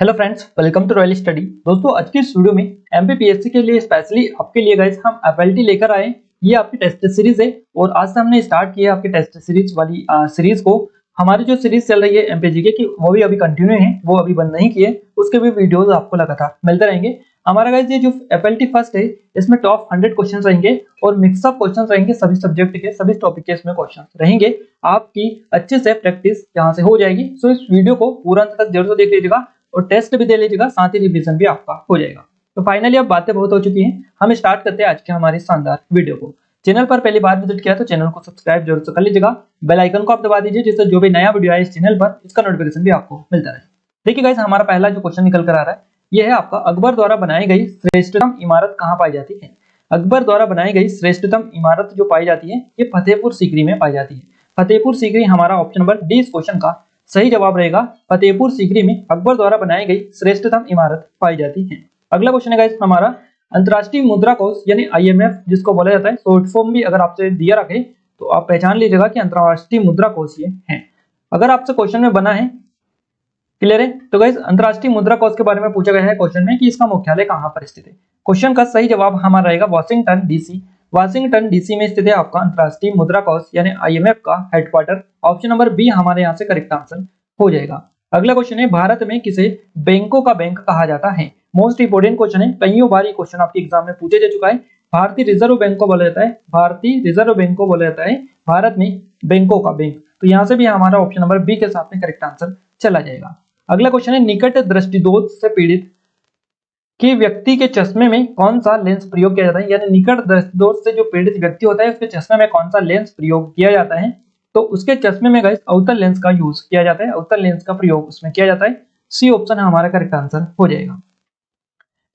Hello friends, welcome to Royal Study. दोस्तों, आज की इस वीडियो में एमपीपीएससी के लिए स्पेशली आपके लिए गाइस हम एफएलटी लेकर आए। ये आपकी टेस्ट सीरीज है और आज से हमने स्टार्ट किया आपकी टेस्ट सीरीज वाली सीरीज को। हमारी जो सीरीज चल रही है एमपीजीके की वो भी अभी कंटिन्यू है, वो अभी बंद नहीं किए, उसके भी वीडियोस आपको लगातार मिलते रहेंगे। हमारा गाइस ये जो एफएलटी फर्स्ट है इसमें टॉप 100 क्वेश्चंस रहेंगे और मिक्स अप क्वेश्चंस रहेंगे, सभी सब्जेक्ट के सभी टॉपिक के इसमें क्वेश्चंस रहेंगे। आपकी अच्छे से प्रैक्टिस यहां से हो जाएगी। सो इस वीडियो को पूरा अंत तक जरूर से देख लीजिएगा और टेस्ट भी दे लीजिएगा, साथ ही रिवीजन भी आपका हो जाएगा। तो फाइनली अब बातें बहुत हो चुकी हैं, हम स्टार्ट करते हैं आज के हमारी शानदार वीडियो को। चैनल पर पहली बार विजिट किया तो चैनल को सब्सक्राइब जरूर से कर लीजिएगा, बेल आइकन को आप दबा दीजिए जिससे जो भी नया वीडियो आए इस चैनल पर इसका नोटिफिकेशन भी आपको मिलता रहे। देखिए गाइस, हमारा पहला जो क्वेश्चन निकल कर आ रहा है ये है आपका, अकबर द्वारा बनाई गई श्रेष्ठतम इमारत कहाँ पाई जाती है। अकबर द्वारा बनाई गई श्रेष्ठतम इमारत जो पाई जाती है ये फतेहपुर सीकरी में पाई जाती है। फतेहपुर सीकरी हमारा ऑप्शन नंबर डी इस क्वेश्चन का सही जवाब रहेगा। फतेहपुर सीकरी में अकबर द्वारा बनाई गई श्रेष्ठतम इमारत पाई जाती है। अगला क्वेश्चन है गाइस हमारा, अंतर्राष्ट्रीय मुद्रा कोष यानी आईएमएफ जिसको बोला जाता है, शॉर्ट फॉर्म भी अगर आपसे दिया रखे तो आप पहचान लीजिएगा कि अंतर्राष्ट्रीय मुद्रा कोष ये है। अगर आपसे क्वेश्चन में बना है, क्लियर है, तो गाइस अंतर्राष्ट्रीय मुद्रा कोष के बारे में पूछा गया है क्वेश्चन में कि इसका मुख्यालय कहां पर स्थित है। क्वेश्चन का सही जवाब हमारा रहेगा वाशिंगटन डीसी। वाशिंगटन डीसी में स्थित है आपका अंतर्राष्ट्रीय मुद्रा कोष यानी आईएमएफ का हेडक्वार्टर। ऑप्शन नंबर बी हमारे यहाँ से करेक्ट आंसर हो जाएगा। अगला क्वेश्चन है, भारत में किसे बैंकों का बैंक कहा जाता है। मोस्ट इंपोर्टेंट क्वेश्चन है, कईयों बार ये क्वेश्चन आपके एग्जाम में पूछे जा चुका है। भारतीय रिजर्व बैंक को बोला जाता है, भारतीय रिजर्व बैंक को बोला जाता है भारत में बैंकों का बैंक। तो यहाँ से भी हमारा ऑप्शन नंबर बी के साथ में करेक्ट आंसर चला जाएगा। अगला क्वेश्चन है, निकट दृष्टिदोष से पीड़ित कि व्यक्ति के चश्मे में कौन सा लेंस प्रयोग किया जाता है, यानी निकट दृष्टिदोष से जो पीड़ित व्यक्ति होता है उसके चश्मे में कौन सा लेंस प्रयोग किया जाता है। तो उसके चश्मे में गाइस अवतल लेंस का यूज किया जाता है, अवतल लेंस का प्रयोग उसमें किया जाता है। सी ऑप्शन हमारा करेक्ट आंसर हो जाएगा।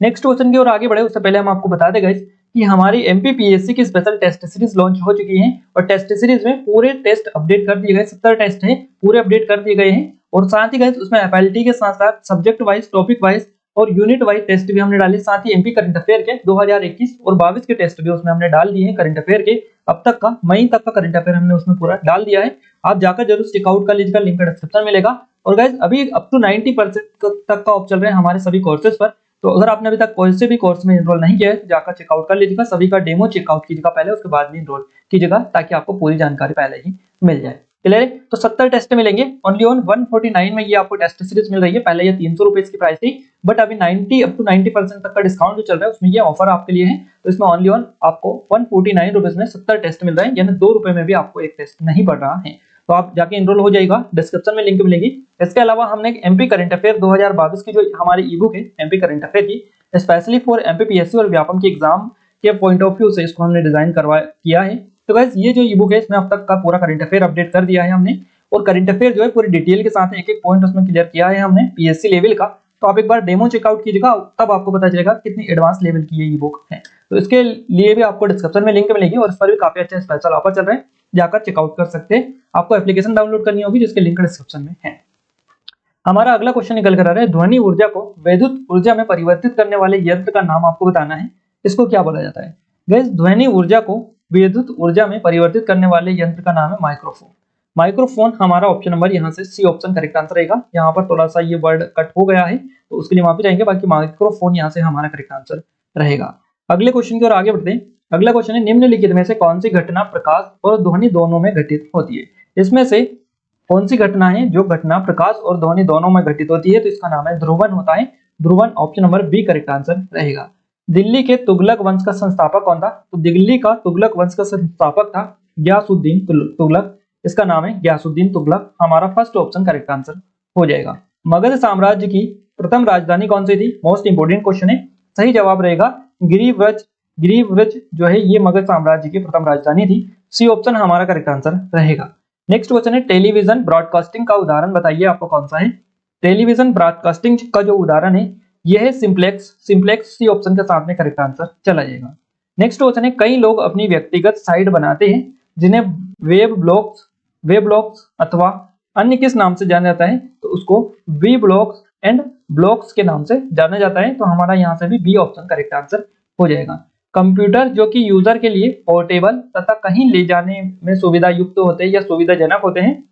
नेक्स्ट क्वेश्चन की ओर आगे बढ़े उससे पहले हम आपको बता दें गाइस कि हमारी एमपीपीएससी की स्पेशल टेस्ट सीरीज लॉन्च हो चुकी है और टेस्ट सीरीज में पूरे टेस्ट अपडेट कर दिए गए, 70 टेस्ट हैं पूरे अपडेट कर दिए गए हैं। और साथ ही गाइस उसमें एफएलटी के साथ साथ सब्जेक्ट वाइज, टॉपिक वाइज और यूनिट वाइज टेस्ट भी हमने डाले। साथ ही एमपी करंट अफेयर के 2021 और 22 के टेस्ट भी उसमें हमने डाल दिए हैं। करंट अफेयर के अब तक का मई तक का करंट अफेयर हमने उसमें पूरा डाल दिया है, आप जाकर जरूर चेकआउट कर लीजिएगा, लिंक डिस्क्रिप्शन में मिलेगा। और गाइस अभी अप टू 90% तक का ऑफ चल रहे हैं हमारे सभी कोर्सेज पर। तो अगर आपने अभी तक कोई से भी कोर्स में एनरोल नहीं किया है तो जाकर चेकआउट कर लीजिएगा, सभी का डेमो चेकआउट कीजिएगा पहले, उसके बाद भी एनरोल कीजिएगा ताकि आपको पूरी जानकारी पहले ही मिल जाए। क्लियर है? तो 70 टेस्ट मिलेंगे, ओनली ऑन 149 में ये आपको टेस्ट सीरीज मिल रही है। पहले ये 300 रुपए की प्राइस थी, बट अभी 90 अप टू 90% तक का डिस्काउंट जो चल रहा है उसमें ये ऑफर आपके लिए है। तो इसमें ओनली ऑन आपको 149 रुपीज में 70 टेस्ट मिल रहे हैं, यानी 2 रुपए में भी आपको एक टेस्ट नहीं पड़ रहा है। तो आप जाके एनरोल हो जाएगा, डिस्क्रिप्शन में लिंक मिलेगी। इसके अलावा हमने एमपी करंट अफेयर 2022 की जो हमारी ई बुक है एमपी करंट अफेयर की, स्पेशली फॉर एमपीपीएससी और व्यापम के एग्जाम के पॉइंट ऑफ व्यू से इसको हमने डिजाइन किया है। तो गाइस ये जो ई बुक है इसमें अब तक का पूरा करंट अफेयर अपडेट कर दिया है हमने, और करंट अफेयर जो है पूरी डिटेल के साथ एक एक पॉइंट उसमें क्लियर किया है हमने पीएससी लेवल का। तो आप एक बार डेमो चेकआउट कीजिएगा, तब आपको पता चलेगा कितनी एडवांस लेवल की ये ई बुक है। तो इसके लिए भी आपको डिस्क्रिप्शन में लिंक मिलेगी और इस पर भी काफी अच्छे स्पेशल ऑफर चल रहे हैं, जाकर चेकआउट कर सकते हैं। आपको एप्लीकेशन डाउनलोड करनी होगी जिसके लिंक डिस्क्रिप्शन में है। हमारा अगला क्वेश्चन निकल कर आ रहा है, ध्वनि ऊर्जा को विद्युत ऊर्जा में परिवर्तित करने वाले यंत्र का नाम आपको बताना है, इसको क्या बोला जाता है। गाइस ध्वनि ऊर्जा को विद्युत ऊर्जा में परिवर्तित करने वाले यंत्र का नाम है माइक्रोफोन। माइक्रोफोन हमारा ऑप्शन नंबर यहाँ से सी ऑप्शन करेक्ट आंसर रहेगा। यहाँ पर थोड़ा सा ये वर्ड कट हो गया है तो उसके लिए माफी चाहेंगे, बाकी माइक्रोफोन यहाँ से हमारा करेक्ट आंसर रहेगा। अगले क्वेश्चन की ओर आगे बढ़ते हैं। अगला क्वेश्चन है, निम्नलिखित में से कौन सी घटना प्रकाश और ध्वनि दोनों में घटित होती है। इसमें से कौन सी घटना है जो घटना प्रकाश और ध्वनि दोनों में घटित होती है, तो इसका नाम है ध्रुवन होता है। ध्रुवन option number B correct answer रहेगा। दिल्ली के तुगलक वंश का संस्थापक कौन था, तो दिल्ली का तुगलक वंश का संस्थापक था गयासुद्दीन तुगलक, इसका नाम है गयासुद्दीन तुगलक। हमारा फर्स्ट ऑप्शन करेक्ट आंसर हो जाएगा। मगध साम्राज्य की प्रथम राजधानी कौन सी थी, मोस्ट इंपोर्टेंट क्वेश्चन है, सही जवाब रहेगा गिरिव्रज। गिरिव्रज जो है ये मगध साम्राज्य की प्रथम राजधानी थी। सी ऑप्शन हमारा करेक्ट आंसर रहेगा। नेक्स्ट क्वेश्चन है, टेलीविजन ब्रॉडकास्टिंग का उदाहरण बताइए, आपको कौन सा है। टेलीविजन ब्रॉडकास्टिंग का जो उदाहरण है यह है सिंप्लेक्स। सिंप्लेक्स सी ऑप्शन के साथ में करेक्ट आंसर चला जाएगा। नेक्स्ट क्वेश्चन है, कई लोग अपनी व्यक्तिगत साइट बनाते हैं जिन्हें वेब ब्लॉग्स अथवा अन्य किस नाम से जाना जाता है, तो उसको वी ब्लॉग्स एंड ब्लॉग्स के नाम से जाना जाता है। तो हमारा यहाँ से भी बी ऑप्शन करेक्ट आंसर हो जाएगा। कंप्यूटर जो कि यूजर के लिए पोर्टेबल तथा कहीं ले जाने में सुविधा युक्त होते हैं या सुविधाजनक होते हैं,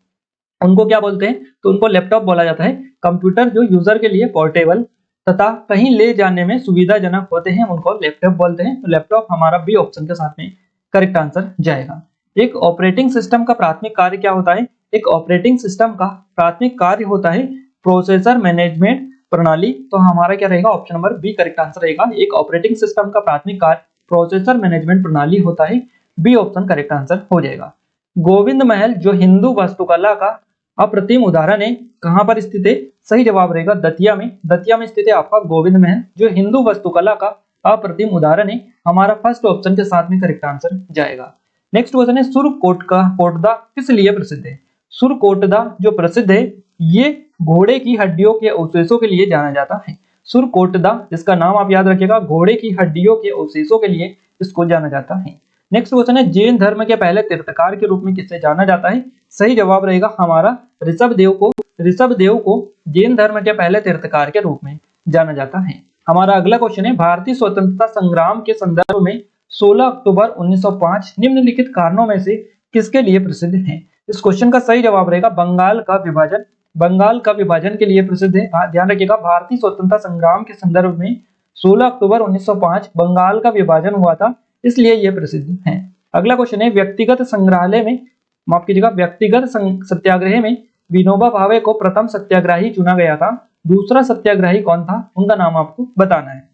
उनको क्या बोलते हैं, तो उनको लैपटॉप बोला जाता है। कंप्यूटर जो यूजर के लिए पोर्टेबल तथा कहीं ले जाने में सुविधाजनक होते हैं उनको लैपटॉप बोलते हैं। तो लैपटॉप हमारा बी ऑप्शन के साथ में करेक्ट आंसर जाएगा। एक ऑपरेटिंग सिस्टम का प्राथमिक कार्य क्या होता है? एक ऑपरेटिंग सिस्टम का प्राथमिक कार्य होता है प्रोसेसर मैनेजमेंट प्रणाली। तो हमारा क्या रहेगा? Option number B correct answer रहेगा। एक ऑपरेटिंग सिस्टम का प्राथमिक कार्य प्रोसेसर मैनेजमेंट प्रणाली होता है, बी ऑप्शन करेक्ट आंसर हो जाएगा। गोविंद महल जो हिंदू वास्तुकला का अप्रतिम उदाहरण है, कहां पर स्थित है? सही जवाब रहेगा दतिया में। दतिया में स्थित है आपका गोविंद महल जो हिंदू वास्तुकला का अप्रतिम उदाहरण है। हमारा फर्स्ट ऑप्शन के साथ में करेक्ट आंसर जाएगा। नेक्स्ट क्वेश्चन है सुरकोटदा किस लिए प्रसिद्ध है? सुरकोटदा जो प्रसिद्ध है ये घोड़े की हड्डियों के अवशेषों के लिए जाना जाता है। सुरकोटदा जिसका नाम आप याद रखिएगा, घोड़े की हड्डियों के अवशेषों के लिए इसको जाना जाता है। नेक्स्ट क्वेश्चन है जैन धर्म के पहले तीर्थकार के रूप में किसे जाना जाता है? सही जवाब रहेगा हमारा ऋषभदेव को। ऋषभदेव को जैन धर्म के पहले तीर्थकार के रूप में जाना जाता है। हमारा अगला क्वेश्चन है भारतीय स्वतंत्रता संग्राम के संदर्भ में 16 अक्टूबर 1905 निम्नलिखित कारणों में से किसके लिए प्रसिद्ध है? इस क्वेश्चन का सही जवाब रहेगा बंगाल का विभाजन। बंगाल का विभाजन के लिए प्रसिद्ध है। ध्यान रखिएगा भारतीय स्वतंत्रता संग्राम के संदर्भ में 16 अक्टूबर 1905 बंगाल का विभाजन हुआ था, इसलिए यह प्रसिद्ध है। अगला क्वेश्चन है व्यक्तिगत संग्रहालय में माफ कीजिएगा व्यक्तिगत सत्याग्रह में विनोबा भावे को प्रथम सत्याग्रही चुना गया था। दूसरा सत्याग्रही कौन था? उनका नाम आपको बताना है।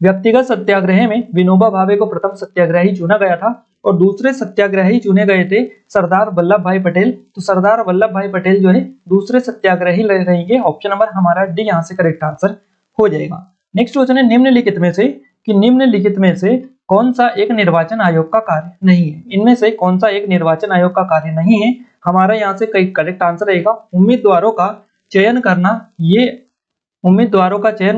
व्यक्तिगत सत्याग्रह में विनोबा भावे को प्रथम सत्याग्रही चुना गया था और दूसरे सत्याग्रही चुने गए थे सरदार वल्लभ भाई पटेल। तो सरदार वल्लभ भाई पटेल जो है दूसरे सत्याग्रही रहेंगे। ऑप्शन नंबर हमारा डी यहाँ से करेक्ट आंसर हो जाएगा। नेक्स्ट क्वेश्चन है निम्नलिखित में से कौन सा एक निर्वाचन आयोग का कार्य नहीं है? इनमें से कौन सा एक निर्वाचन आयोग का कार्य नहीं है? हमारा यहाँ से कई करेक्ट आंसर रहेगा उम्मीदवारों का चयन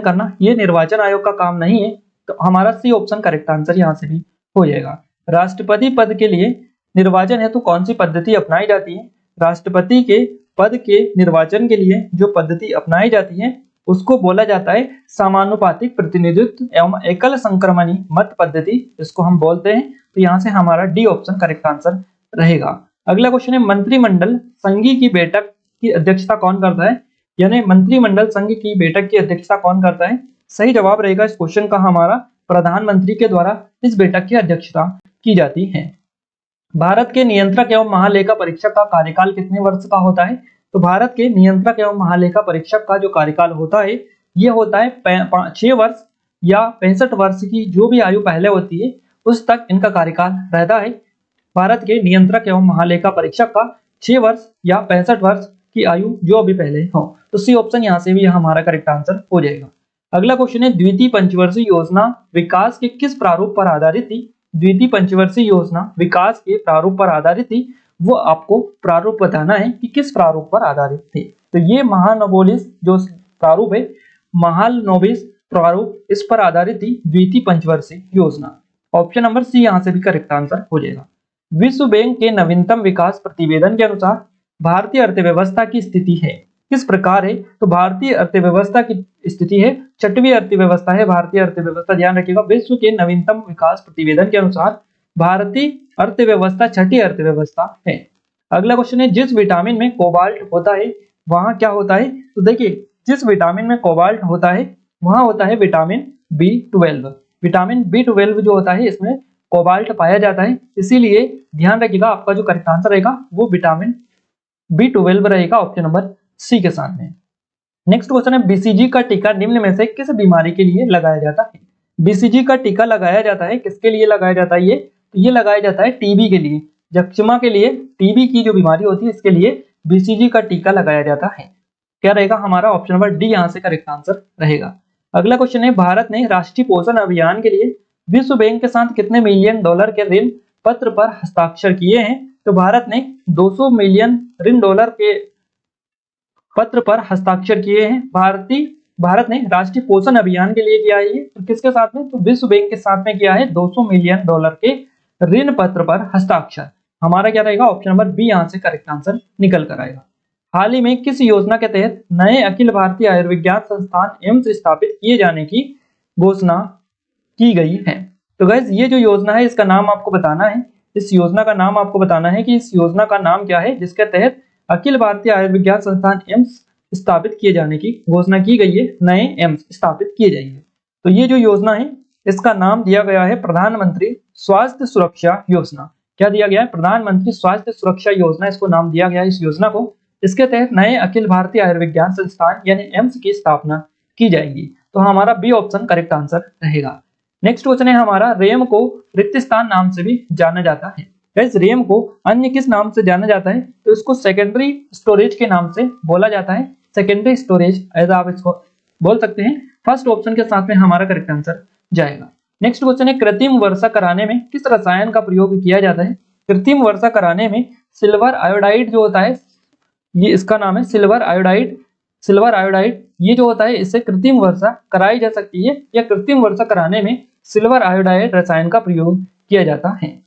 करना। ये निर्वाचन आयोग का काम नहीं है। तो हमारा सी ऑप्शन करेक्ट आंसर यहाँ से भी हो जाएगा। राष्ट्रपति पद के लिए निर्वाचन हेतु कौन सी पद्धति अपनाई जाती है? राष्ट्रपति के पद के निर्वाचन के लिए जो पद्धति अपनाई जाती है उसको बोला जाता है समानुपातिक प्रतिनिधित्व एवं एकल संक्रमणी मत पद्धति, इसको हम बोलते हैं। तो यहाँ से हमारा डी ऑप्शन करेक्ट आंसर रहेगा। अगला क्वेश्चन है मंत्रिमंडल संघ की बैठक की अध्यक्षता कौन करता है? यानी मंत्रिमंडल संघ की बैठक की अध्यक्षता कौन करता है? सही जवाब रहेगा इस क्वेश्चन का हमारा प्रधानमंत्री के द्वारा इस बैठक की अध्यक्षता की जाती है। भारत के नियंत्रक एवं महालेखा परीक्षक का कार्यकाल कितने वर्ष का होता है? तो भारत के नियंत्रक एवं महालेखा परीक्षक का जो कार्यकाल होता है ये होता है 6 वर्ष या 65 वर्ष की जो भी आयु पहले होती है उस तक इनका कार्यकाल रहता है। भारत के नियंत्रक एवं महालेखा परीक्षक का 6 वर्ष या 65 वर्ष की आयु जो अभी पहले हो। तो सी ऑप्शन यहाँ से भी हमारा करेक्ट आंसर हो जाएगा। अगला क्वेश्चन है द्वितीय पंचवर्षीय योजना विकास के किस प्रारूप पर आधारित थी? द्वितीय पंचवर्षीय योजना विकास के प्रारूप पर आधारित थी। वो आपको प्रारूप बताना है कि किस प्रारूप पर आधारित थी। तो ये महानवोलिस जो प्रारूप है, महालनोबिस प्रारूप, इस पर आधारित थी द्वितीय पंचवर्षीय योजना। ऑप्शन नंबर सी यहाँ से भी करेक्ट आंसर हो जाएगा। विश्व बैंक के नवीनतम विकास प्रतिवेदन के अनुसार भारतीय अर्थव्यवस्था की स्थिति है किस प्रकार है? तो भारतीय अर्थव्यवस्था की स्थिति है 6वीं अर्थव्यवस्था है भारतीय अर्थव्यवस्था। ध्यान रखिएगा विश्व के नवीनतम विकास प्रतिवेदन के अनुसार भारतीय अर्थव्यवस्था 6ठी अर्थव्यवस्था है। अगला क्वेश्चन है जिस विटामिन में कोबाल्ट होता है वहां क्या होता है? तो देखिए जिस विटामिन में कोबाल्ट होता है वहां होता है विटामिन B12। विटामिन B12 जो होता है इसमें कोबाल्ट पाया जाता है, इसीलिए ध्यान रखिएगा आपका जो करेक्ट आंसर रहेगा वो विटामिन B12 रहेगा ऑप्शन नंबर सी के साथ में। नेक्स्ट क्वेश्चन है बीसीजी का टीका निम्न में से किस बीमारी के लिए लगाया जाता है? बीसीजी का टीका लगाया जाता है किसके लिए लगाया जाता है? ये लगाया जाता है टीबी के लिए, जक्षमा के लिए, टीबी की जो बीमारी होती है इसके लिए बीसीजी का टीका लगाया जाता है। क्या रहेगा हमारा ऑप्शन नंबर डी यहाँ से करेक्ट आंसर रहेगा। अगला क्वेश्चन है भारत ने राष्ट्रीय पोषण अभियान के लिए विश्व बैंक के साथ कितने मिलियन डॉलर के ऋण पत्र पर हस्ताक्षर किए हैं? तो भारत ने 200 मिलियन ऋण डॉलर के पत्र पर हस्ताक्षर किए हैं। भारत ने राष्ट्रीय पोषण अभियान के लिए किया है ये, तो किसके साथ में? तो विश्व बैंक के साथ में किया है 200 मिलियन डॉलर के ऋण पत्र पर हस्ताक्षर। हमारा क्या रहेगा ऑप्शन नंबर बी यहाँ से करेक्ट आंसर निकल कर आएगा। हाल ही में किस योजना के तहत नए अखिल भारतीय आयुर्विज्ञान संस्थान एम्स स्थापित किए जाने की घोषणा की गई है? तो गाइस ये जो योजना है इसका नाम आपको बताना है। इस योजना का नाम आपको बताना है कि इस योजना का नाम क्या है जिसके तहत अखिल भारतीय आयुर्विज्ञान संस्थान एम्स स्थापित किए जाने की घोषणा की गई है, नए एम्स स्थापित किए जाएंगे। तो ये जो योजना है इसका नाम दिया गया है प्रधानमंत्री स्वास्थ्य सुरक्षा योजना। क्या दिया गया है? प्रधानमंत्री स्वास्थ्य सुरक्षा योजना, इसको नाम दिया गया है इस योजना को। इसके तहत नए अखिल भारतीय आयुर्विज्ञान संस्थान यानी एम्स की स्थापना की जाएगी। तो हमारा बी ऑप्शन करेक्ट आंसर रहेगा। नेक्स्ट क्वेश्चन है हमारा, रेम को रिक्त स्थान नाम से भी जाना जाता है। इस रेम को अन्य किस नाम से जाना जाता है? तो इसको सेकेंडरी स्टोरेज के नाम से बोला जाता है। सेकेंडरी स्टोरेज ऐसा आप इसको बोल सकते हैं। फर्स्ट ऑप्शन के साथ में हमारा करेक्ट आंसर जाएगा। नेक्स्ट क्वेश्चन है, कृत्रिम वर्षा कराने में किस रसायन का प्रयोग किया जाता है? कृत्रिम वर्षा कराने में सिल्वर आयोडाइड जो होता है, ये इसका नाम है सिल्वर आयोडाइड। सिल्वर आयोडाइड ये जो होता है इससे कृत्रिम वर्षा कराई जा सकती है, या कृत्रिम वर्षा कराने में सिल्वर आयोडाइड रसायन का प्रयोग किया जाता है।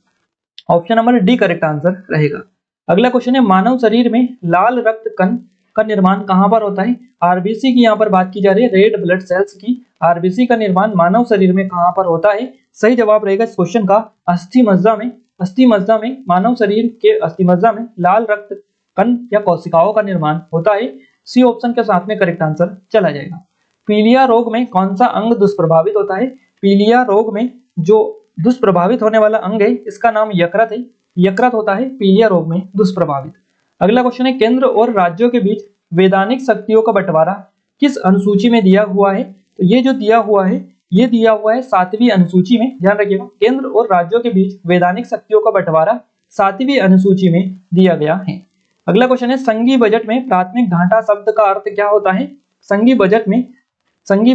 Option number D correct answer रहेगा। अगला क्वेश्चन है, मानव शरीर में लाल रक्त कण का निर्माण कहां पर होता है? आरबीसी की यहाँ पर बात की जा रही है, रेड ब्लड सेल्स की। आरबीसी का निर्माण मानव शरीर में कहां पर होता है? सही जवाब रहेगा इस क्वेश्चन का अस्थि मज्जा में। अस्थि मज्जा में, मानव शरीर के अस्थि मज्जा में लाल रक्त कण या कोशिकाओं का निर्माण होता है। सी ऑप्शन के साथ में करेक्ट आंसर चला जाएगा। पीलिया रोग में कौन सा अंग दुष्प्रभावित होता है? पीलिया रोग में जो दुष्प्रभावित होने वाला अंग है इसका नाम यकृत है। यकृत होता है पीलिया रोग में दुष्प्रभावित। अगला क्वेश्चन है, केंद्र और राज्यों के बीच वैधानिक शक्तियों का बंटवारा किस अनुसूची में दिया हुआ है? तो ये जो दिया हुआ है ये दिया हुआ है 7वीं अनुसूची में। ध्यान रखिएगा, केंद्र और राज्यों के बीच वैधानिक शक्तियों का बंटवारा 7वीं अनुसूची में दिया गया है। अगला क्वेश्चन है, संघीय बजट में प्राथमिक घाटा शब्द का अर्थ क्या होता है? संघीय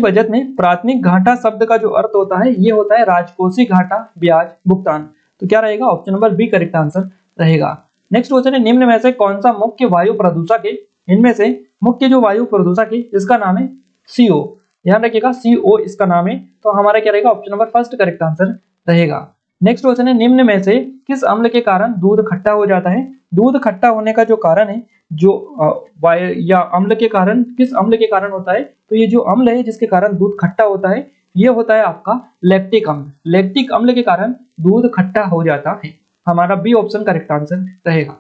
बजट में प्राथमिक घाटा शब्द का जो अर्थ होता है ये होता है राजकोषीय घाटा ब्याज भुगतान। तो क्या रहेगा? Option number B correct answer रहेगा। नेक्स्ट क्वेश्चन है, निम्न में से कौन सा मुख्य वायु प्रदूषक है? इनमें से मुख्य जो वायु प्रदूषक है इसका नाम है CO। ध्यान रखिएगा CO इसका नाम है। तो हमारा क्या रहेगा? Option number first correct answer रहेगा। नेक्स्ट क्वेश्चन है, निम्न में से किस अम्ल के कारण दूध खट्टा हो जाता है? दूध खट्टा होने का जो कारण है, जो या अम्ल के कारण, किस अम्ल के कारण होता है? तो ये जो अम्ल है जिसके कारण दूध खट्टा होता है ये होता है आपका लैक्टिक अम्ल। लैक्टिक अम्ल के कारण दूध खट्टा हो जाता है। हमारा बी ऑप्शन करेक्ट आंसर रहेगा।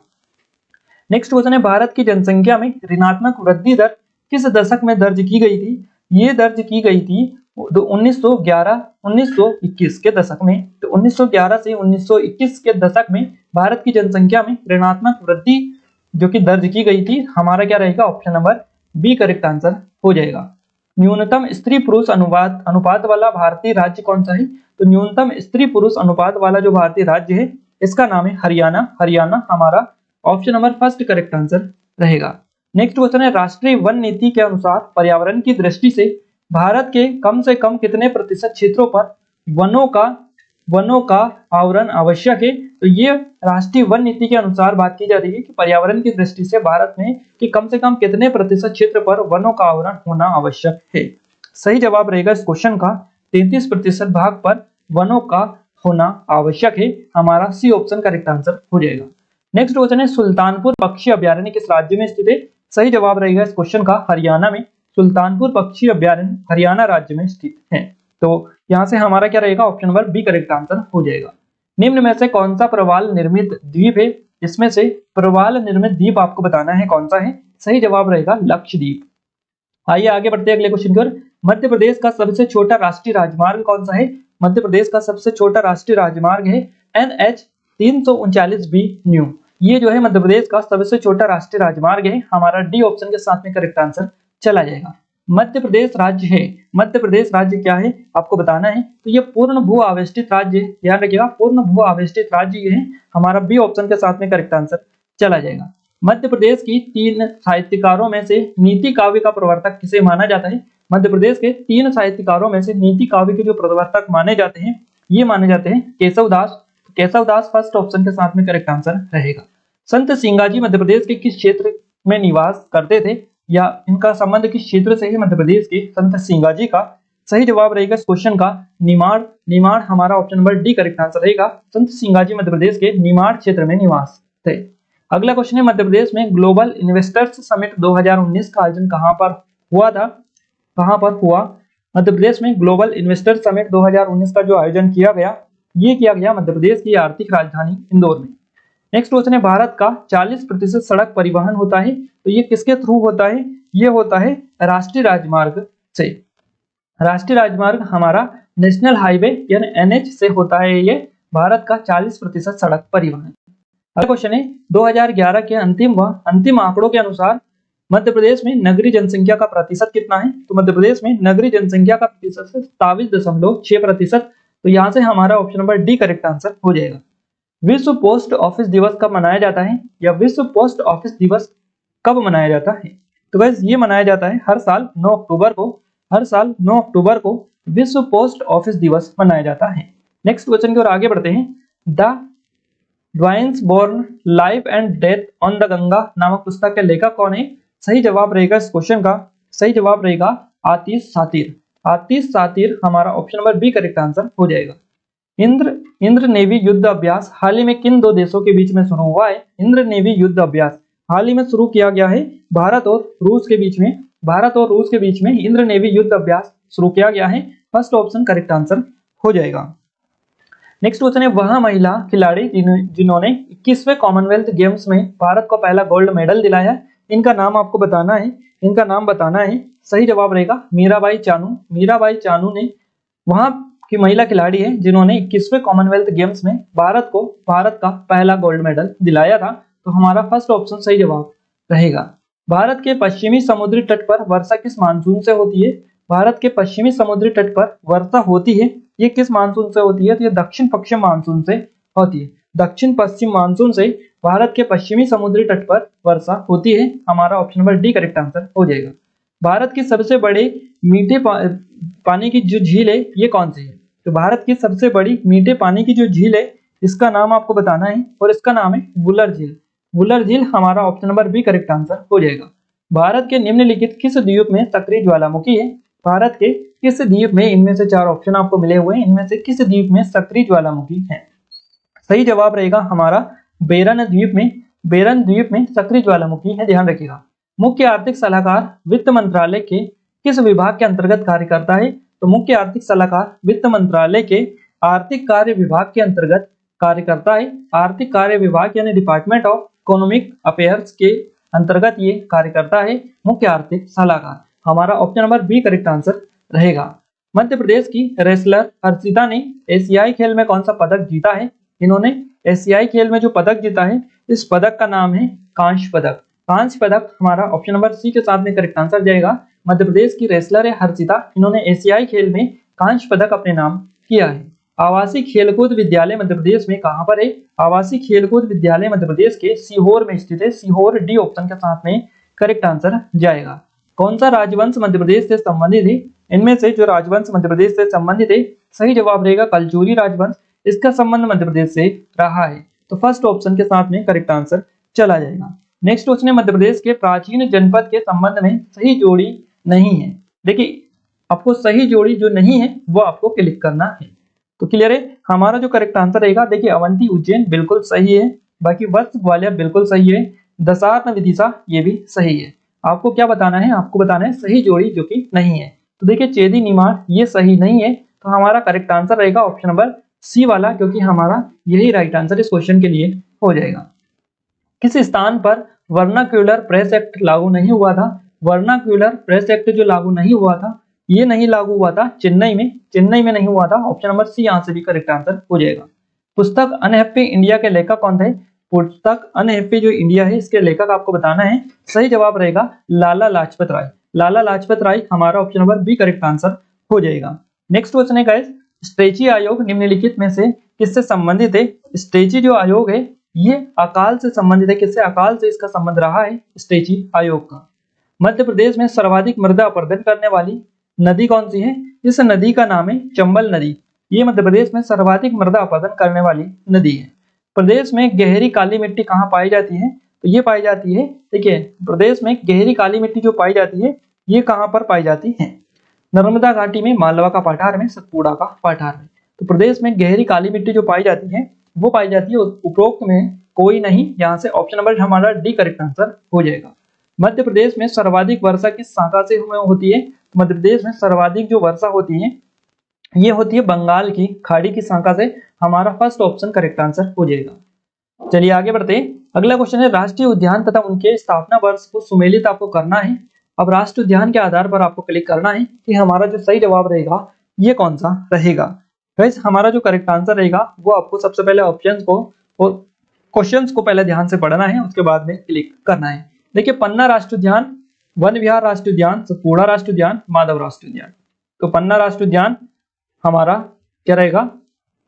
नेक्स्ट क्वेश्चन है, भारत की जनसंख्या में ऋणात्मक वृद्धि दर किस दशक में दर्ज की गई थी? ये दर्ज की गई थी 1911-1921 के दशक में। तो 1911 से 1921 के दशक में भारत की जनसंख्या में ऋणात्मक वृद्धि जो कि दर्ज की गई थी। हमारा क्या रहेगा? Option number B correct answer हो जाएगा। न्यूनतम स्त्री पुरुष अनुपात वाला भारतीय राज्य कौन सा है? तो न्यूनतम स्त्री पुरुष अनुपात वाला जो भारतीय राज्य है इसका नाम है हरियाणा। हरियाणा हमारा option number first correct answer रहेगा। नेक्स्ट क्वेश्चन है, राष्ट्रीय वन नीति के अनुसार पर्यावरण की दृष्टि से भारत के कम से कम कितने प्रतिशत क्षेत्रों पर वनों का आवरण आवश्यक है? तो ये राष्ट्रीय वन नीति के अनुसार बात की जा रही है कि पर्यावरण की दृष्टि से भारत में कि कम से कम कितने प्रतिशत क्षेत्र पर वनों का आवरण होना आवश्यक है। सही जवाब रहेगा इस क्वेश्चन का 33% भाग पर वनों का होना आवश्यक है। हमारा सी ऑप्शन करेक्ट आंसर हो जाएगा। नेक्स्ट क्वेश्चन है, सुल्तानपुर पक्षी अभ्यारण्य किस राज्य में स्थित है? सही जवाब रहेगा इस क्वेश्चन का हरियाणा में। सुल्तानपुर पक्षी अभ्यारण्य हरियाणा राज्य में स्थित है। तो यहाँ से हमारा क्या रहेगा? Option number B correct answer हो जाएगा। निम्न में से कौन सा प्रवाल निर्मित द्वीप है? इसमें से प्रवाल निर्मित द्वीप आपको बताना है कौन सा है। सही जवाब रहेगा लक्षद्वीप। आइए आगे बढ़ते हैं अगले क्वेश्चन की ओर। मध्य प्रदेश का सबसे छोटा राष्ट्रीय राजमार्ग कौन सा है? मध्य प्रदेश का सबसे छोटा राष्ट्रीय राजमार्ग है NH 339B न्यू। ये जो है मध्य प्रदेश का सबसे छोटा राष्ट्रीय राजमार्ग है। हमारा डी ऑप्शन के साथ में करेक्ट आंसर चला जाएगा। मध्य प्रदेश राज्य है। मध्य प्रदेश राज्य क्या है आपको बताना है। तो ये पूर्ण भू आवेष्टित राज्य है। ध्यान रखिएगा, पूर्ण भू आवेष्टित राज्य ये है। हमारा बी ऑप्शन के साथ में करेक्ट आंसर चला जाएगा। मध्य प्रदेश की 3 साहित्यकारों में से नीति काव्य का प्रवर्तक किसे माना जाता है? मध्य प्रदेश के 3 साहित्यकारों में से नीति काव्य के जो प्रवर्तक माने जाते हैं ये माने जाते हैं केशवदास। केशवदास फर्स्ट ऑप्शन के साथ में करेक्ट आंसर रहेगा। संत सिंगाजी मध्य प्रदेश के किस क्षेत्र में निवास करते थे, या इनका संबंध किस क्षेत्र से है? मध्य प्रदेश के संत सिंगाजी का। सही जवाब रहेगा इस क्वेश्चन का निमाड़। निमाड़ हमारा option number D correct answer रहेगा। संत सिंगाजी मध्य प्रदेश के निमाड़ क्षेत्र में निवास थे। अगला क्वेश्चन है, मध्य प्रदेश में ग्लोबल इन्वेस्टर्स समिट 2019 का आयोजन कहां पर हुआ था? कहां पर हुआ? मध्य प्रदेश में ग्लोबल इन्वेस्टर्स समिट 2019 का जो आयोजन किया गया ये किया गया मध्य प्रदेश की आर्थिक राजधानी इंदौर में। नेक्स्ट क्वेश्चन है, भारत का 40% सड़क परिवहन होता है। तो ये किसके थ्रू होता है? ये होता है राष्ट्रीय राजमार्ग से। राष्ट्रीय राजमार्ग हमारा नेशनल हाईवे यानी एनएच से होता है ये भारत का 40% सड़क परिवहन। अगला क्वेश्चन है 2011 के अंतिम आंकड़ों के अनुसार मध्य प्रदेश में नगरीय जनसंख्या का प्रतिशत कितना है? तो मध्य प्रदेश में नगरीय जनसंख्या का प्रतिशत 27.6%। तो यहाँ से हमारा option number D correct answer हो जाएगा। विश्व पोस्ट ऑफिस दिवस कब मनाया जाता है, या विश्व पोस्ट ऑफिस दिवस कब मनाया जाता है? तो गाइस ये मनाया जाता है हर साल 9 अक्टूबर को। हर साल 9 अक्टूबर को विश्व पोस्ट ऑफिस दिवस मनाया जाता है। नेक्स्ट क्वेश्चन की ओर आगे बढ़ते हैं। The twice born life and death on the Ganga नामक पुस्तक के लेखक कौन है? सही जवाब रहेगा इस क्वेश्चन का, सही जवाब रहेगा आतिश सातिर। आतिश सातिर हमारा option number B correct answer हो जाएगा। इंद्र नेवी युद्ध अभ्यास हाल ही में किन दो देशों के बीच में शुरू हुआ है? इंद्र नेवी युद्ध अभ्यास हाल ही में शुरू किया गया है भारत और रूस के बीच में। भारत और रूस के बीच में इंद्र नेवी युद्ध अभ्यास शुरू किया गया है। फर्स्ट ऑप्शन करेक्ट आंसर हो जाएगा। नेक्स्ट क्वेश्चन है वह महिला खिलाड़ी जिन्होंने 21वें कॉमनवेल्थ गेम्स में भारत को पहला गोल्ड मेडल दिलाया है, इनका नाम आपको बताना है। इनका नाम बताना है। सही जवाब रहेगा मीराबाई चानू। मीराबाई चानू ने वहां की महिला खिलाड़ी है जिन्होंने 21वें कॉमनवेल्थ गेम्स में भारत का पहला गोल्ड मेडल दिलाया था। तो हमारा फर्स्ट ऑप्शन सही जवाब रहेगा। भारत के पश्चिमी समुद्री तट पर वर्षा किस मानसून से होती है? भारत के पश्चिमी समुद्री तट पर वर्षा होती है, ये किस मानसून से होती है? तो ये दक्षिण पश्चिम मानसून से होती है। दक्षिण पश्चिम मानसून से भारत के पश्चिमी समुद्री तट पर वर्षा होती है। हमारा option number D correct answer हो जाएगा। भारत की सबसे बड़े मीठे पानी की जो झील है ये कौन सी है? तो भारत की सबसे बड़ी मीठे पानी की जो झील है इसका नाम आपको बताना है, और इसका नाम है वुलर झील। वुलर झील हमारा option number B correct answer हो जाएगा। भारत के निम्नलिखित किस द्वीप में सक्रिय ज्वालामुखी है? भारत के किस द्वीप में, इनमें से 4 ऑप्शन आपको मिले हुए हैं, इनमें से किस द्वीप में सक्रिय ज्वालामुखी है? सही जवाब रहेगा हमारा बेरन द्वीप में। बेरन द्वीप में सक्रिय ज्वालामुखी है, ध्यान रखिएगा। मुख्य आर्थिक सलाहकार वित्त मंत्रालय के किस विभाग के अंतर्गत कार्य करता है? तो मुख्य आर्थिक सलाहकार वित्त मंत्रालय के आर्थिक कार्य विभाग के अंतर्गत कार्य करता है। आर्थिक कार्य विभाग यानी डिपार्टमेंट ऑफ इकोनॉमिक अफेयर्स के अंतर्गत ये कार्य करता है मुख्य आर्थिक सलाहकार। हमारा option number B correct answer रहेगा। मध्य प्रदेश की रेसलर हर्षिता ने एशियाई खेल में कौन सा पदक जीता है? इन्होंने एशियाई खेल में जो पदक जीता है इस पदक का नाम है कांस्य पदक। कांस्य पदक हमारा ऑप्शन नंबर सी के साथ में करेक्ट आंसर जाएगा। मध्य प्रदेश की रेसलर है हर्षिता, इन्होंने एशियाई खेल में कांस्य पदक अपने नाम किया है। आवासीय खेलकूद विद्यालय मध्य प्रदेश में कहां पर है? आवासीय खेलकूद विद्यालय मध्य प्रदेश के सीहोर में स्थित है। सीहोर डी ऑप्शन के साथ में करेक्ट आंसर जाएगा। कौन सा राजवंश मध्य प्रदेश से संबंधित है? इनमें से जो राजवंश मध्य प्रदेश से संबंधित है सही जवाब रहेगा कलचुरी राजवंश। इसका संबंध मध्य प्रदेश से रहा है, तो फर्स्ट ऑप्शन के साथ में करेक्ट आंसर चला जाएगा। नेक्स्ट क्वेश्चन है मध्य प्रदेश के प्राचीन जनपद के संबंध में सही जोड़ी नहीं है। देखिए आपको सही जोड़ी जो नहीं है वो आपको क्लिक करना है। तो क्लियर है, हमारा जो करेक्ट आंसर रहेगा देखिए अवंती उज्जैन बिल्कुल सही है, बाकी वत्स ग्वालियर बिल्कुल सही है, दसार विदिशा ये भी सही है। आपको क्या बताना है? आपको बताना है सही जोड़ी जो कि नहीं है। तो देखिए चेदी निमाड़ ये सही नहीं है, तो हमारा करेक्ट आंसर रहेगा ऑप्शन नंबर सी वाला, क्योंकि हमारा यही राइट आंसर इस क्वेश्चन के लिए हो जाएगा। किस स्थान पर वर्नाक्यूलर प्रेस एक्ट लागू नहीं हुआ था? वर्नाक्यूलर प्रेस एक्ट जो लागू नहीं हुआ था ये नहीं लागू हुआ था चेन्नई में। चेन्नई में नहीं हुआ था, ऑप्शन नंबर सी यहाँ से भी करेक्ट आंसर हो जाएगा। पुस्तक अनहैप्पी इंडिया के लेखक कौन थे? पुस्तक अनहैप्पी जो इंडिया है इसके लेखक आपको बताना है। सही जवाब रहेगा लाला लाजपत राय। लाला लाजपत राय हमारा option number B correct answer हो जाएगा। नेक्स्ट क्वेश्चन है गाइस, स्ट्रेची आयोग निम्नलिखित में से किससे संबंधित है? स्ट्रेची जो आयोग है ये अकाल से संबंधित है। किससे? अकाल से इसका संबंध रहा है स्ट्रेची आयोग का। मध्य प्रदेश में सर्वाधिक मृदा अपरदन करने वाली नदी कौन सी है? इस नदी का नाम है चंबल नदी। ये मध्य प्रदेश में सर्वाधिक मृदा अपरदन करने वाली नदी है। प्रदेश में गहरी काली मिट्टी कहाँ पाई जाती है? तो ये पाई जाती है, देखिए प्रदेश में गहरी काली मिट्टी जो पाई जाती है ये कहाँ पर पाई जाती है? नर्मदा घाटी में, मालवा का पठार में, सतपुड़ा का पठार में। तो प्रदेश में गहरी काली मिट्टी जो पाई जाती है वो पाई जाती है उपरोक्त में कोई नहीं। यहाँ से ऑप्शन नंबर हमारा डी करेक्ट आंसर हो जाएगा। मध्य प्रदेश में सर्वाधिक वर्षा किस शाखा से होती है? मध्य प्रदेश में सर्वाधिक जो वर्षा होती है ये होती है बंगाल की खाड़ी की शाखा से। हमारा फर्स्ट ऑप्शन करेक्ट आंसर हो जाएगा। चलिए आगे बढ़ते हैं। अगला क्वेश्चन है, राष्ट्रीय उद्यान तथा उनके स्थापना वर्ष को सुमेलित आपको करना है। अब राष्ट्रीय उद्यान के आधार पर आपको क्लिक करना है कि हमारा जो सही जवाब रहेगा ये कौन सा रहेगा। गाइस हमारा जो करेक्ट आंसर रहेगा वो आपको सबसे पहले ऑप्शंस को और क्वेश्चंस को पहले ध्यान से पढ़ना है, उसके बाद में क्लिक करना है। देखिए पन्ना राष्ट्रीय उद्यान, वन विहार राष्ट्रीय उद्यान, सतपुड़ा राष्ट्रीय उद्यान, माधव राष्ट्रीय उद्यान। तो पन्ना राष्ट्रीय उद्यान हमारा क्या रहेगा,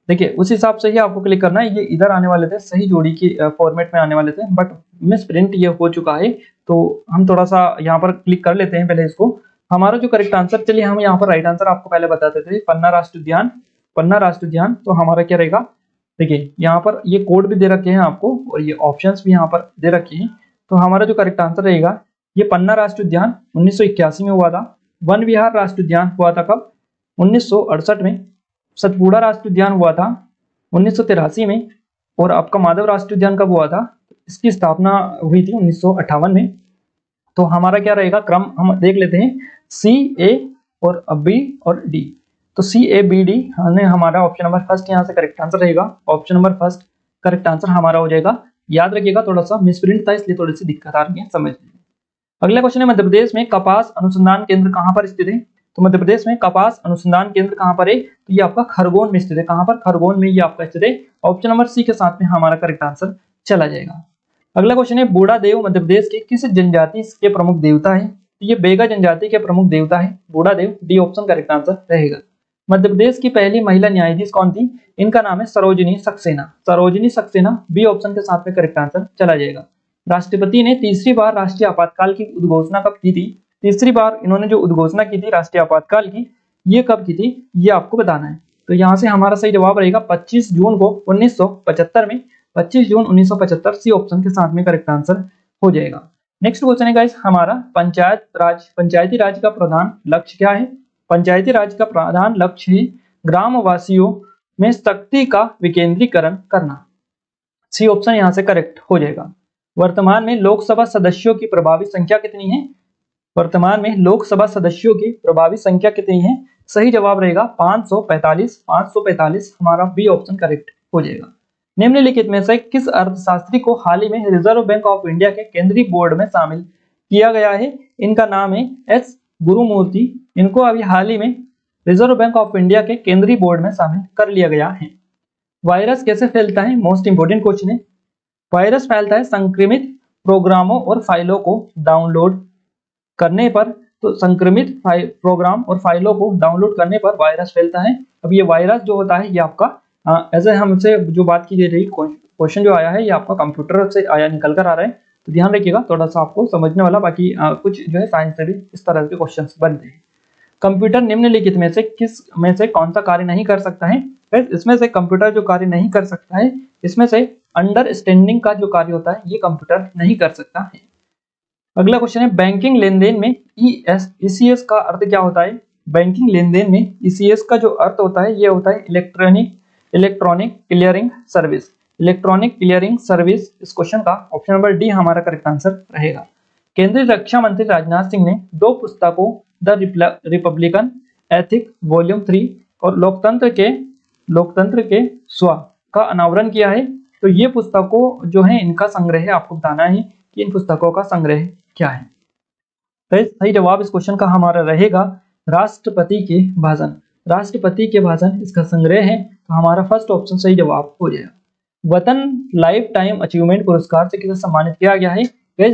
देखिए उस हिसाब से ही आपको क्लिक करना है। ये इधर आने वाले थे, सही जोड़ी की फॉर्मेट में आने वाले थे, बट मिस प्रिंट ये हो चुका है, तो हम थोड़ा सा यहाँ पर क्लिक कर लेते हैं पहले इसको। हमारा जो करेक्ट आंसर, चलिए हम यहाँ पर राइट आंसर आपको पहले बताते थे, पन्ना राष्ट्रीय उद्यान, पन्ना राष्ट्रीय उद्यान। तो हमारा क्या रहेगा, देखिए यहाँ पर ये कोड भी दे रखे हैं आपको और ये ऑप्शंस भी यहाँ पर दे रखे हैं। तो हमारा जो करेक्ट आंसर रहेगा, ये पन्ना राष्ट्रीय उद्यान 1981 में हुआ था। वन विहार राष्ट्रीय उद्यान हुआ था कब, 1968 में। सतपुड़ा राष्ट्रीय उद्यान हुआ था 1983 में। और आपका माधव राष्ट्रीय उद्यान कब हुआ था, इसकी स्थापना हुई थी 1958 में। तो हमारा क्या रहेगा क्रम, हम देख लेते हैं, सी, ए और बी और डी। तो सी, ए, बी, डी हमारा ऑप्शन नंबर फर्स्ट यहाँ से करेक्ट आंसर रहेगा। Option number first correct answer हमारा हो जाएगा। याद रखिएगा, थोड़ा सा मिसप्रिंट था इसलिए थोड़ी सी दिक्कत आ रही है समझ लीजिए। अगला क्वेश्चन है, मध्य प्रदेश में कपास अनुसंधान केंद्र कहाँ पर स्थित है। तो मध्य प्रदेश में कपास अनुसंधान केंद्र कहाँ पर है, तो ये आपका खरगोन में स्थित है। कहाँ पर, खरगोन में ये आपका स्थित है। ऑप्शन नंबर सी के साथ में हमारा करेक्ट आंसर चला जाएगा। अगला क्वेश्चन है, बूढ़ा देव मध्य प्रदेश के किस जनजाति के प्रमुख देवता है। तो ये बेगा जनजाति के प्रमुख देवता है बूढ़ा देव। डी ऑप्शन करेक्ट आंसर रहेगा। मध्य प्रदेश की पहली महिला न्यायाधीश कौन थी, इनका नाम है सरोजिनी सक्सेना। सरोजिनी सक्सेना बी ऑप्शन के साथ में करेक्ट आंसर चला जाएगा। राष्ट्रपति ने तीसरी बार राष्ट्रीय आपातकाल की उद्घोषणा कब की थी। तीसरी बार इन्होंने जो उद्घोषणा की थी राष्ट्रीय आपातकाल की, ये कब की थी, ये आपको बताना है। तो यहाँ से हमारा सही जवाब रहेगा 25 जून को 1975 में। 25 जून 1975 सी ऑप्शन के साथ में करेक्ट आंसर हो जाएगा। नेक्स्ट क्वेश्चन है गाइस हमारा, पंचायती राज का प्रधान लक्ष्य क्या है। पंचायती राज का प्रधान लक्ष्य है ग्रामवासियों में शक्ति का विकेंद्रीकरण करना। सी ऑप्शन यहाँ से करेक्ट हो जाएगा। वर्तमान में लोकसभा सदस्यों की प्रभावी संख्या कितनी है। वर्तमान में लोकसभा सदस्यों की प्रभावी संख्या कितनी है, सही जवाब रहेगा 545। 545 हमारा बी ऑप्शन करेक्ट हो जाएगा। निम्नलिखित में से किस अर्थशास्त्री को हाल ही में रिजर्व बैंक ऑफ इंडिया के केंद्रीय बोर्ड में शामिल किया गया है। इनका नाम है एस गुरुमूर्ति। इनको अभी हाल ही में रिजर्व बैंक ऑफ इंडिया के केंद्रीय बोर्ड में शामिल कर लिया गया है। वायरस कैसे फैलता है, मोस्ट इंपोर्टेंट क्वेश्चन है। वायरस फैलता है संक्रमित प्रोग्रामों और फाइलों को डाउनलोड करने पर। तो संक्रमित प्रोग्राम और फाइलों को डाउनलोड करने पर वायरस फैलता है। अब ये वायरस जो होता है ये आपका ऐसे हमसे जो बात की रही क्वेश्चन जो आया है ये आपका कंप्यूटर से आया निकल कर आ रहा है, तो ध्यान रखिएगा, थोड़ा सा आपको समझने वाला। बाकी कुछ जो है साइंस से भी इस तरह के क्वेश्चन बनते हैं। कंप्यूटर निम्नलिखित में से किस में से कौन सा कार्य नहीं कर सकता है। इसमें से कंप्यूटर जो कार्य नहीं कर सकता है, इसमें से अंडरस्टैंडिंग का जो कार्य होता है ये कंप्यूटर नहीं कर सकता है। अगला क्वेश्चन है, बैंकिंग लेनदेन में ईसीएस का अर्थ क्या होता है। बैंकिंग लेनदेन में ईसीएस का जो अर्थ होता है ये होता है electronic clearing service. Electronic clearing service इस क्वेश्चन का ऑप्शन नंबर डी हमारा करेक्ट आंसर रहेगा। केंद्रीय रक्षा मंत्री राजनाथ सिंह ने 2 पुस्तकों द रिपब्लिकन एथिक वॉल्यूम 3 और लोकतंत्र के स्व का अनावरण किया है। तो ये पुस्तकों जो है इनका संग्रह है, आपको बताना है कि इन पुस्तकों का संग्रह क्या है। तो सही जवाब इस क्वेश्चन का हमारा रहेगा राष्ट्रपति के भाषण। राष्ट्रपति के भाषण इसका संग्रह है, तो हमारा फर्स्ट ऑप्शन सही जवाब हो जाएगा। वतन लाइफ टाइम अचीवमेंट पुरस्कार से किसे सम्मानित किया गया है।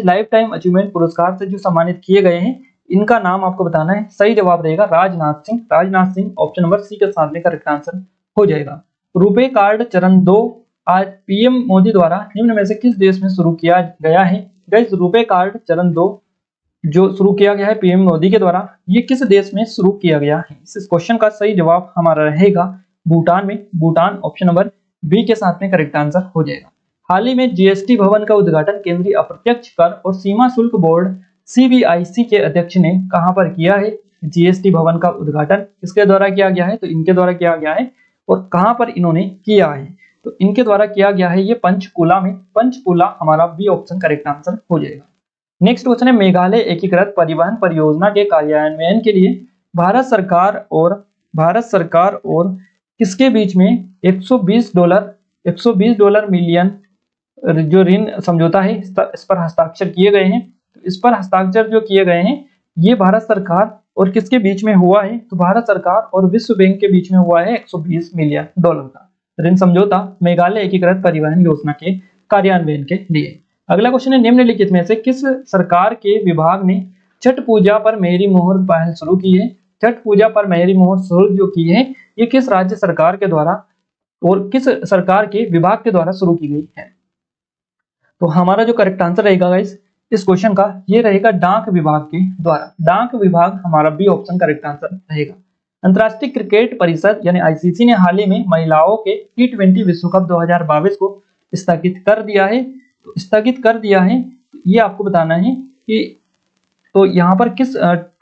लाइफ टाइम अचीवमेंट पुरस्कार से जो सम्मानित किए गए हैं इनका नाम आपको बताना है। सही जवाब रहेगा Rajnath Singh. Rajnath Singh option number C के साथ में करेक्ट आंसर हो जाएगा। रुपे कार्ड चरण 2 आज पीएम मोदी द्वारा निम्न में से किस देश में शुरू किया गया है। गाइस रुपे कार्ड चरण 2 जो शुरू किया गया है पीएम मोदी के द्वारा, ये किस देश में शुरू किया गया है। इस क्वेश्चन का सही जवाब हमारा रहेगा भूटान में। भूटान ऑप्शन नंबर बी के साथ में करेक्ट आंसर हो जाएगा। हाल ही में जीएसटी भवन का उद्घाटन केंद्रीय अप्रत्यक्ष कर और सीमा शुल्क बोर्ड सीबीआईसी के अध्यक्ष ने कहां पर किया है। जीएसटी भवन का उद्घाटन किसके द्वारा किया गया है, तो इनके द्वारा किया गया है। और कहां पर इन्होंने किया है, तो इनके द्वारा किया गया है ये पंचकुला में। पंचकुला हमारा बी ऑप्शन करेक्ट आंसर हो जाएगा। नेक्स्ट क्वेश्चन है, मेघालय एकीकृत परिवहन परियोजना के कार्यान्वयन के लिए भारत सरकार और किसके बीच में $120 मिलियन जो ऋण समझौता है इस पर हस्ताक्षर किए गए हैं। तो इस पर हस्ताक्षर जो किए गए हैं ये भारत सरकार और किसके बीच में हुआ है, तो भारत सरकार और विश्व बैंक के बीच में हुआ है $120 मिलियन का ऋण समझौता मेघालय एकीकृत परिवहन योजना के कार्यान्वयन के लिए। अगला क्वेश्चन है, निम्नलिखित में से किस सरकार के विभाग ने छठ पूजा पर मेरी मोहर पहल शुरू की है। छठ पूजा पर मेरी मोहर शुरू जो की है ये किस राज्य सरकार के द्वारा और किस सरकार के विभाग के द्वारा शुरू की गई है। तो हमारा जो करेक्ट आंसर रहेगा गाइस इस क्वेश्चन का ये रहेगा डाक विभाग के द्वारा। डाक विभाग हमारा बी ऑप्शन करेक्ट आंसर रहेगा। अंतर्राष्ट्रीय क्रिकेट परिषद यानी आईसीसी ने हाल ही में महिलाओं के T20 विश्व कप 2022 को स्थगित कर दिया है। तो स्थगित कर दिया है ये आपको बताना है कि तो यहाँ पर किस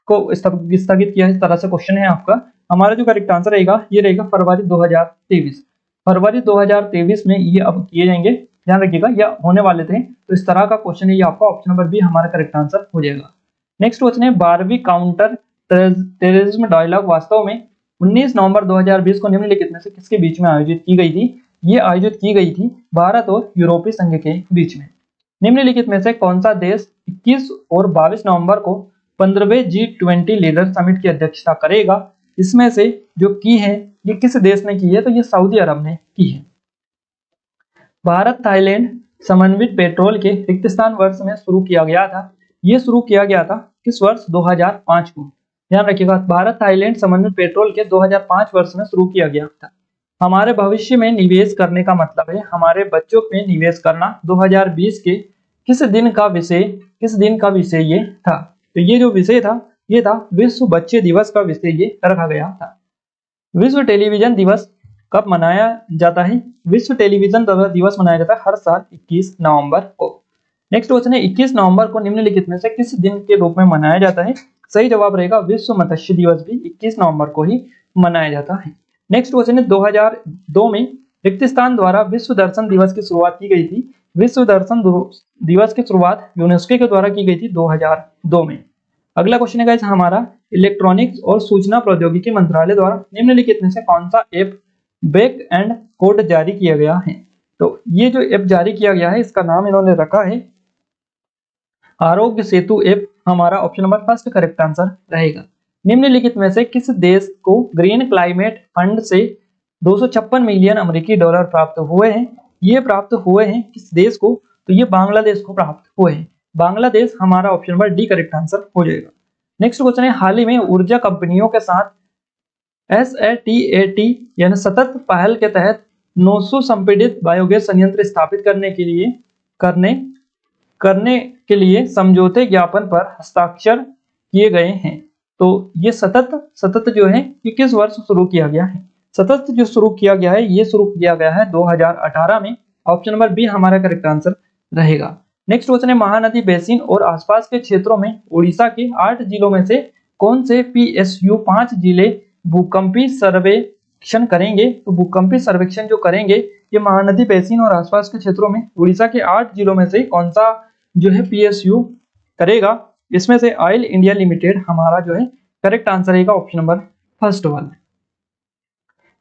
को स्थगित किया है, इस तरह से क्वेश्चन है आपका। हमारा जो करेक्ट आंसर रहेगा ये रहेगा फरवरी 2023। फरवरी 2023 में ये अब किए जाएंगे, ध्यान रखिएगा, या होने वाले थे। तो इस तरह का क्वेश्चन है ये आपका ऑप्शन नंबर बी हमारा करेक्ट आंसर हो जाएगा। नेक्स्ट क्वेश्चन है 12वीं काउंटर टेररिज्म डायलॉग वास्तव में 19 नवंबर 2020 को निम्नलिखित में से किसके बीच में आयोजित की गई थी। ये आयोजित की गई थी भारत और यूरोपीय संघ के बीच में। निम्नलिखित में से कौन सा देश 21 और 22 नवंबर को 15वें G20 लीडर समिट की अध्यक्षता करेगा। इसमें से जो की है ये किस देश ने की है, तो ये सऊदी अरब ने की है। भारत थाईलैंड समन्वित पेट्रोल के रिक्त स्थान वर्ष में शुरू किया गया था। ये शुरू किया गया था किस वर्ष, 2005 को। ध्यान रखिएगा, भारत थाईलैंड समन्वित पेट्रोल के 2005 वर्ष में शुरू किया गया था। हमारे भविष्य में निवेश करने का मतलब है हमारे बच्चों में निवेश करना। 2020 के किस दिन का विषय ये था, तो ये जो विषय था ये था विश्व बच्चे दिवस का विषय ये रखा गया था। विश्व टेलीविजन दिवस कब मनाया जाता है। विश्व टेलीविजन दिवस मनाया जाता है हर साल 21 नवंबर को। नेक्स्ट क्वेश्चन है 21 नवंबर को निम्नलिखित में से किस दिन के रूप में मनाया जाता है। सही जवाब रहेगा विश्व मत्स्य दिवस भी 21 नवंबर को ही मनाया जाता है। नेक्स्ट क्वेश्चन है 2002 में रिक्त स्थान द्वारा विश्व दर्शन दिवस की शुरुआत की गई थी। विश्व दर्शन दिवस की शुरुआत यूनेस्को के द्वारा की गई थी 2002 में। अगला क्वेश्चन है गाइस हमारा इलेक्ट्रॉनिक्स और सूचना प्रौद्योगिकी मंत्रालय द्वारा निम्नलिखित में से कौन सा ऐप बैक एंड कोड जारी किया गया है। तो ये जो ऐप जारी किया गया है इसका नाम इन्होंने रखा है आरोग्य सेतु ऐप। हमारा option number first correct answer रहेगा। निम्नलिखित में से किस देश को ग्रीन क्लाइमेट फंड से 256 मिलियन अमेरिकी डॉलर प्राप्त हुए हैं। ये प्राप्त हुए हैं किस देश को, तो ये बांग्लादेश को प्राप्त हुए हैं। बांग्लादेश हमारा option number D correct answer हो जाएगा। नेक्स्ट क्वेश्चन है हाल ही में ऊर्जा कंपनियों के साथ SATAT यानी सतत पहल के तहत 900 संपीड़ित बायोगैस संयंत्र स्थापित करने के लिए समझौते ज्ञापन पर हस्ताक्षर किए गए हैं। तो ये सतत जो है ये किस वर्ष शुरू किया गया है। सतत जो शुरू किया गया है ये शुरू किया गया है 2018 में। ऑप्शन नंबर बी हमारा करेक्ट आंसर रहेगा। नेक्स्ट क्वेश्चन है महानदी बेसिन और आसपास के क्षेत्रों में उड़ीसा के 8 जिलों में से कौन से PSU 5 जिले भूकंपी सर्वेक्षण करेंगे। तो भूकंपी सर्वेक्षण जो करेंगे ये महानदी बेसिन और आसपास के क्षेत्रों में उड़ीसा के 8 जिलों में से कौन सा जो है PSU करेगा। इसमें से ऑयल इंडिया लिमिटेड हमारा जो है करेक्ट आंसर रहेगा ऑप्शन नंबर फर्स्ट वाला।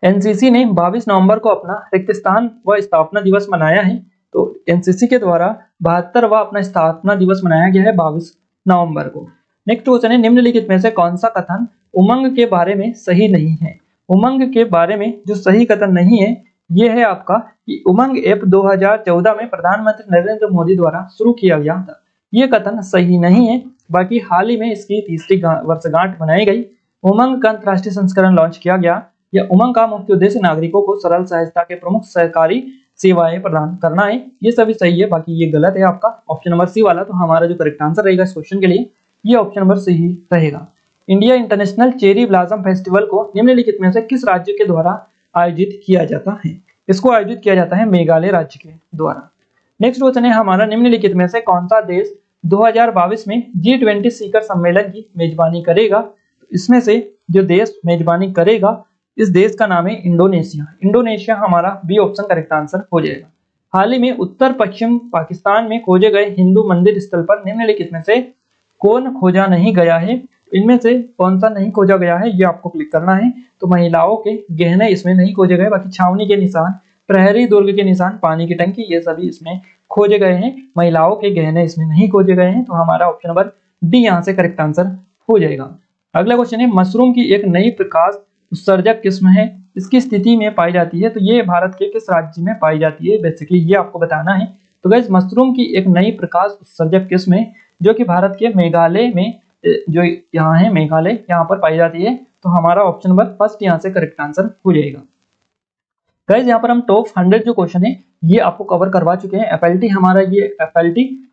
एनसीसी ने 22 नवंबर को अपना रिक्त स्थान व स्थापना दिवस मनाया है। तो एनसीसी के द्वारा 72वां अपना स्थापना दिवस मनाया गया है 22 नवंबर को। नेक्स्ट क्वेश्चन है निम्नलिखित में से कौन सा कथन उमंग के बारे में सही नहीं है। उमंग के बारे में जो सही कथन नहीं है ये है आपका कि उमंग ऐप 2014 में प्रधानमंत्री नरेंद्र मोदी द्वारा शुरू किया गया था। ये कथन सही नहीं है, बाकी हाल ही में इसकी 3री वर्षगांठ मनाई गई। उमंग का अंतरराष्ट्रीय संस्करण लॉन्च किया गया। यह उमंग का मुख्य उद्देश्य नागरिकों को सरल सहजता के प्रमुख सहकारी सेवाएं प्रदान करना है। ये सभी सही है, बाकी ये गलत है आपका ऑप्शन नंबर सी वाला। तो हमारा जो करेक्ट आंसर रहेगा इस क्वेश्चन के लिए ये ऑप्शन नंबर सी ही रहेगा। India international cherry blossom festival को निम्नलिखित में से किस राज्य के द्वारा आयोजित किया जाता है। इसको आयोजित किया जाता है मेघालय राज्य के द्वारा। नेक्स्ट क्वेश्चन है हमारा निम्नलिखित में से कौन सा देश 2022 में G20 शिखर सम्मेलन की मेजबानी करेगा। इसमें से जो देश मेजबानी करेगा इस देश का नाम है इंडोनेशिया। इंडोनेशिया हमारा बी ऑप्शन करेक्ट आंसर हो जाएगा। हाल ही में उत्तर पश्चिम पाकिस्तान में खोजे गए हिंदू मंदिर स्थल पर निम्नलिखित में से कौन खोजा नहीं गया है। इनमें से कौन सा नहीं खोजा गया है ये आपको क्लिक करना है। तो महिलाओं के गहने इसमें नहीं खोजे गए, बाकी छावनी के निशान, प्रहरी दुर्ग के निशान, पानी की टंकी ये सभी इसमें खोजे गए हैं। महिलाओं के गहने इसमें नहीं खोजे गए हैं। तो हमारा ऑप्शन नंबर डी यहाँ से करेक्ट आंसर हो जाएगा। अगला क्वेश्चन है, मशरूम की एक नई प्रकाश उत्सर्जक किस्म है, इसकी स्थिति में पाई जाती है, तो ये भारत के किस राज्य में पाई जाती है, बेसिकली ये आपको बताना है। तो गाइस मशरूम की एक नई प्रकाश उत्सर्जक किस्म है जो कि भारत के मेघालय में, जो यहाँ है मेघालय, यहाँ पर पाई जाती है। तो हमारा ऑप्शन नंबर फर्स्ट यहाँ से करेक्ट आंसर हो जाएगा। गाइस यहाँ पर हम टॉप 100 जो क्वेश्चन है ये आपको कवर करवा चुके हैं। एफएलटी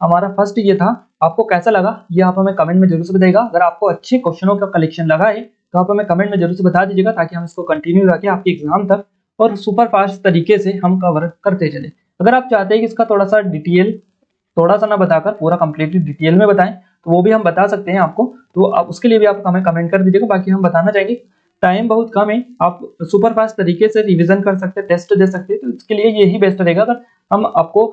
हमारा फर्स्ट ये था। आपको कैसा लगा ये आप हमें कमेंट में जरूर से बताइएगा। अगर आपको अच्छे क्वेश्चनों का कलेक्शन लगा है तो आप हमें कमेंट में जरूर से बता दीजिएगा, ताकि हम इसको कंटिन्यू रखें आपके एग्जाम तक और सुपर फास्ट तरीके से हम कवर करते चले। अगर आप चाहते हैं कि इसका थोड़ा सा ना बताकर पूरा कंप्लीटली डिटेल में बताएं, तो वो भी हम बता सकते हैं आपको। तो आप उसके लिए भी आप हमें कमेंट कर दीजिएगा। बाकी हम बताना चाहेंगे टाइम बहुत कम है, आप सुपर फास्ट तरीके से रिवीजन कर सकते हैं, टेस्ट दे सकते हैं, तो इसके लिए यही बेस्ट रहेगा। अगर हम आपको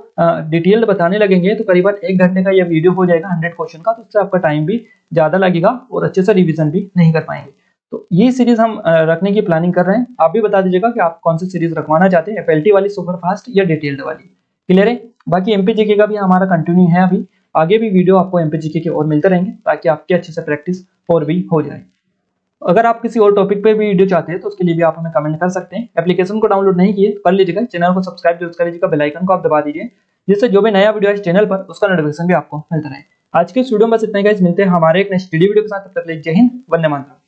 डिटेल बताने लगेंगे तो करीबन 1 घंटे का यह वीडियो हो जाएगा 100 क्वेश्चन का, तो उससे आपका टाइम भी ज्यादा लगेगा और अच्छे से रिवीजन भी नहीं कर पाएंगे। तो ये सीरीज हम रखने की प्लानिंग कर रहे हैं। आप भी बता दीजिएगा कि आप कौन सी सीरीज रखवाना चाहते हैं, एफएलटी वाली, सुपर फास्ट या डिटेल्ड वाली। क्लियर है? बाकी एमपीजीके का भी हमारा कंटिन्यू है, अभी आगे भी वीडियो आपको एमपीजीके के और मिलते रहेंगे, ताकि आपकी अच्छे से प्रैक्टिस और भी हो जाए। अगर आप किसी और टॉपिक पे भी वीडियो चाहते हैं तो उसके लिए भी आप हमें कमेंट कर सकते हैं। एप्लीकेशन को डाउनलोड नहीं किए कर लीजिएगा, चैनल को सब्सक्राइब जरूर कर लीजिएगा, बेल आइकन को आप दबा दीजिए, जिससे जो भी नया वीडियो है इस चैनल पर उसका नोटिफिकेशन भी आपको मिलता रहे। आज के इस वीडियो में बस इतना ही गाइस, मिलते हैं हमारे एक नेक्स्ट वीडियो के साथ। तब तक के लिए जय हिंद, वंदे मातरम।